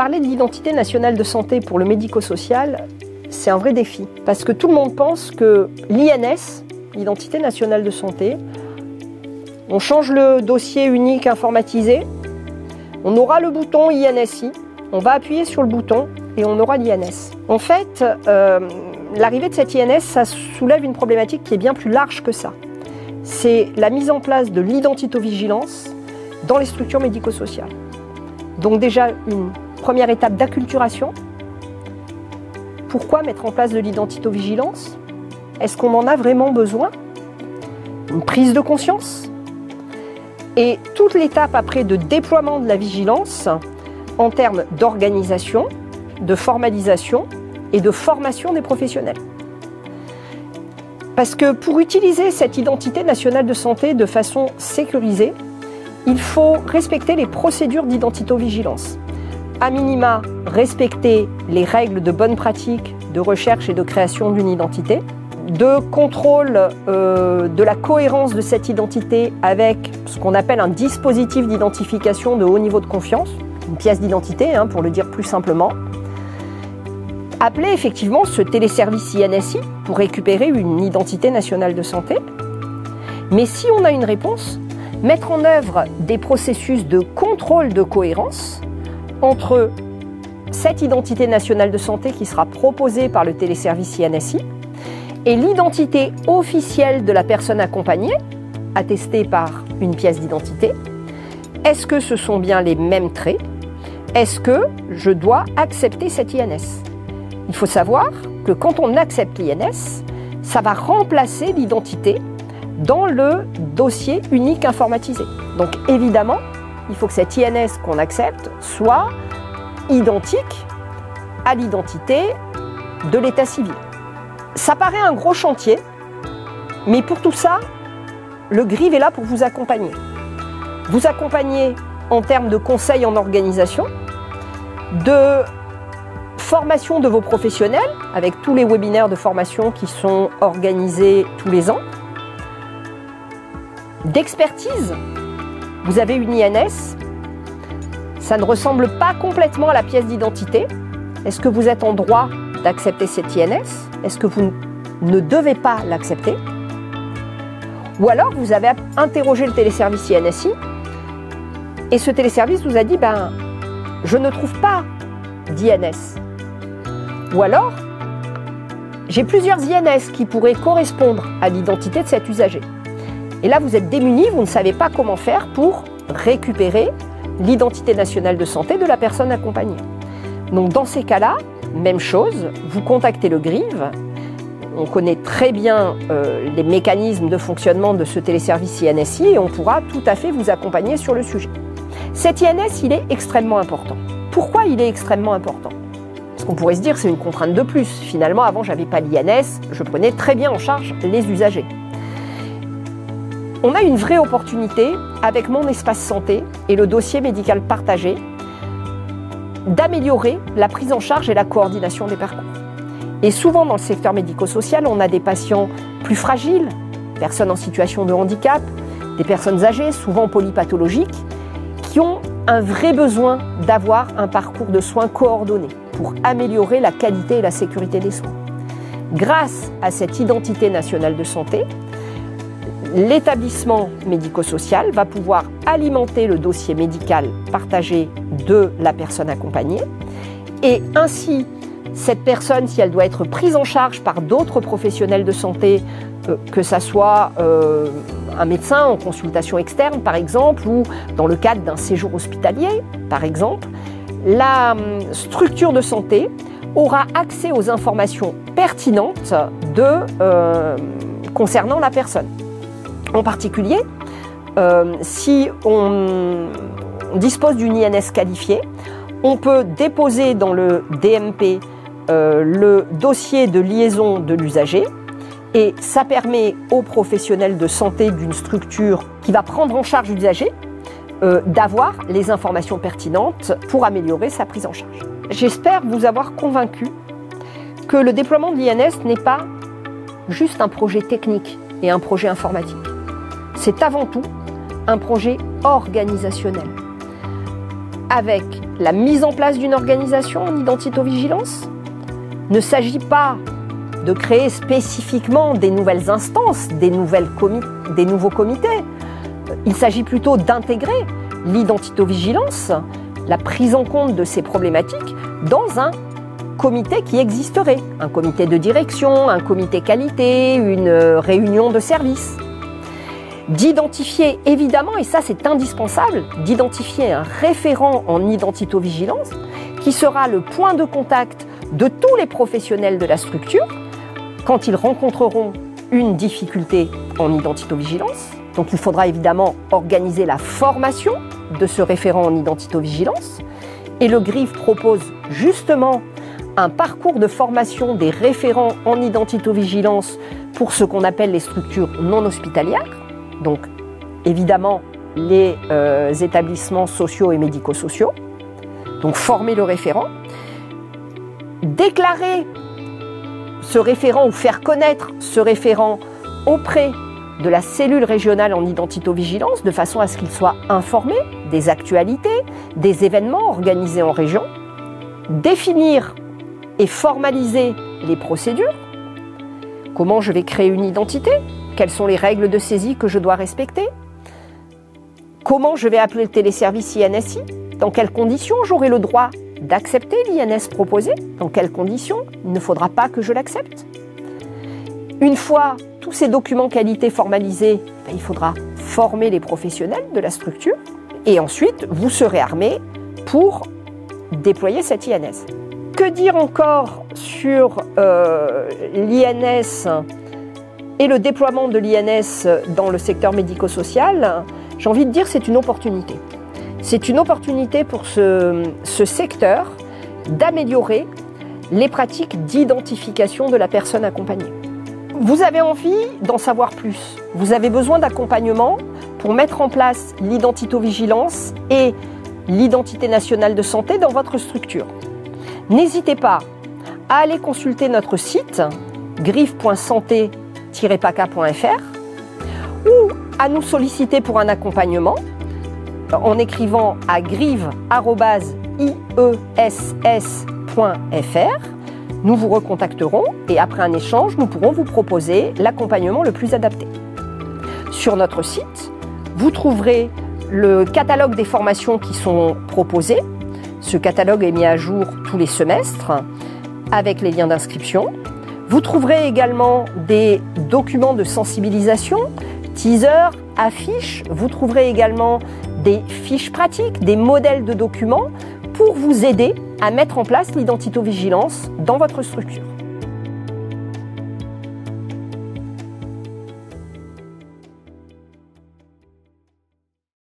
Parler de l'identité nationale de santé pour le médico-social, c'est un vrai défi. Parce que tout le monde pense que l'INS, l'identité nationale de santé, on change le dossier unique informatisé, on aura le bouton INSI, on va appuyer sur le bouton et on aura l'INS. En fait, l'arrivée de cette INS, ça soulève une problématique qui est bien plus large que ça. C'est la mise en place de l'identivigilance dans les structures médico-sociales. Donc déjà, une première étape d'acculturation. Pourquoi mettre en place de l'identivigilance? Est-ce qu'on en a vraiment besoin? Une prise de conscience. Et toute l'étape après de déploiement de la vigilance en termes d'organisation, de formalisation et de formation des professionnels. Parce que pour utiliser cette identité nationale de santé de façon sécurisée, il faut respecter les procédures d'identitovigilance. À minima, respecter les règles de bonne pratique de recherche et de création d'une identité, de contrôle de la cohérence de cette identité avec ce qu'on appelle un dispositif d'identification de haut niveau de confiance, une pièce d'identité, pour le dire plus simplement. Appeler effectivement ce téléservice INSI pour récupérer une identité nationale de santé. Mais si on a une réponse, mettre en œuvre des processus de contrôle de cohérence entre cette identité nationale de santé qui sera proposée par le téléservice INSI et l'identité officielle de la personne accompagnée, attestée par une pièce d'identité. Est-ce que ce sont bien les mêmes traits? Est-ce que je dois accepter cette INS? Il faut savoir que quand on accepte l'INS, ça va remplacer l'identité dans le dossier unique informatisé. Donc évidemment, il faut que cette INS qu'on accepte soit identique à l'identité de l'état civil. Ça paraît un gros chantier, mais pour tout ça, le GRIV est là pour vous accompagner. Vous accompagner en termes de conseils en organisation, de formation de vos professionnels, avec tous les webinaires de formation qui sont organisés tous les ans, d'expertise. Vous avez une INS, ça ne ressemble pas complètement à la pièce d'identité. Est-ce que vous êtes en droit d'accepter cette INS? Est-ce que vous ne devez pas l'accepter? Ou alors vous avez interrogé le téléservice INSI et ce téléservice vous a dit je ne trouve pas d'INS. Ou alors j'ai plusieurs INS qui pourraient correspondre à l'identité de cet usager. Et là vous êtes démuni, vous ne savez pas comment faire pour récupérer l'identité nationale de santé de la personne accompagnée. Donc dans ces cas-là, même chose, vous contactez le GRIV. On connaît très bien les mécanismes de fonctionnement de ce téléservice INSI et on pourra tout à fait vous accompagner sur le sujet. Cet INS, il est extrêmement important. Pourquoi il est extrêmement important? Parce qu'on pourrait se dire que c'est une contrainte de plus. Finalement, avant, je n'avais pas l'INS, je prenais très bien en charge les usagers. On a une vraie opportunité, avec mon espace santé et le dossier médical partagé, d'améliorer la prise en charge et la coordination des parcours. Et souvent dans le secteur médico-social, on a des patients plus fragiles, personnes en situation de handicap, des personnes âgées, souvent polypathologiques, qui ont un vrai besoin d'avoir un parcours de soins coordonné pour améliorer la qualité et la sécurité des soins. Grâce à cette identité nationale de santé, l'établissement médico-social va pouvoir alimenter le dossier médical partagé de la personne accompagnée et ainsi cette personne, si elle doit être prise en charge par d'autres professionnels de santé, que ça soit un médecin en consultation externe par exemple ou dans le cadre d'un séjour hospitalier par exemple, la structure de santé aura accès aux informations pertinentes concernant la personne. En particulier, si on dispose d'une INS qualifiée, on peut déposer dans le DMP le dossier de liaison de l'usager et ça permet aux professionnels de santé d'une structure qui va prendre en charge l'usager d'avoir les informations pertinentes pour améliorer sa prise en charge. J'espère vous avoir convaincu que le déploiement de l'INS n'est pas juste un projet technique et un projet informatique. C'est avant tout un projet organisationnel. avec la mise en place d'une organisation en identitovigilance. Il ne s'agit pas de créer spécifiquement des nouvelles instances, des nouveaux comités. Il s'agit plutôt d'intégrer l'identitovigilance, la prise en compte de ces problématiques dans un comité qui existerait, un comité de direction, un comité qualité, une réunion de service. D'identifier évidemment, et ça c'est indispensable, d'identifier un référent en identitovigilance qui sera le point de contact de tous les professionnels de la structure quand ils rencontreront une difficulté en identitovigilance. Donc il faudra évidemment organiser la formation de ce référent en identitovigilance. Et le GRIF propose justement un parcours de formation des référents en identitovigilance pour ce qu'on appelle les structures non hospitalières. Donc évidemment les établissements sociaux et médico-sociaux. Donc former le référent. Déclarer ce référent ou faire connaître ce référent auprès de la cellule régionale en identitovigilance de façon à ce qu'il soit informé des actualités, des événements organisés en région, définir et formaliser les procédures, comment je vais créer une identité, quelles sont les règles de saisie que je dois respecter, comment je vais appeler le téléservice INSI, dans quelles conditions j'aurai le droit d'accepter l'INS proposé, dans quelles conditions il ne faudra pas que je l'accepte. Une fois tous ces documents qualité formalisés, il faudra former les professionnels de la structure et ensuite vous serez armés pour déployer cette INS. Que dire encore sur l'INS et le déploiement de l'INS dans le secteur médico-social? J'ai envie de dire que c'est une opportunité. C'est une opportunité pour ce secteur d'améliorer les pratiques d'identification de la personne accompagnée. Vous avez envie d'en savoir plus. Vous avez besoin d'accompagnement pour mettre en place l'identitovigilance et l'identité nationale de santé dans votre structure. N'hésitez pas à aller consulter notre site grif.santé-paca.fr ou à nous solliciter pour un accompagnement en écrivant à grive@iess.fr. Nous vous recontacterons et après un échange, nous pourrons vous proposer l'accompagnement le plus adapté. Sur notre site, vous trouverez le catalogue des formations qui sont proposées. Ce catalogue est mis à jour tous les semestres avec les liens d'inscription. Vous trouverez également des documents de sensibilisation, teasers, affiches. Vous trouverez également des fiches pratiques, des modèles de documents pour vous aider à mettre en place l'identitovigilance dans votre structure.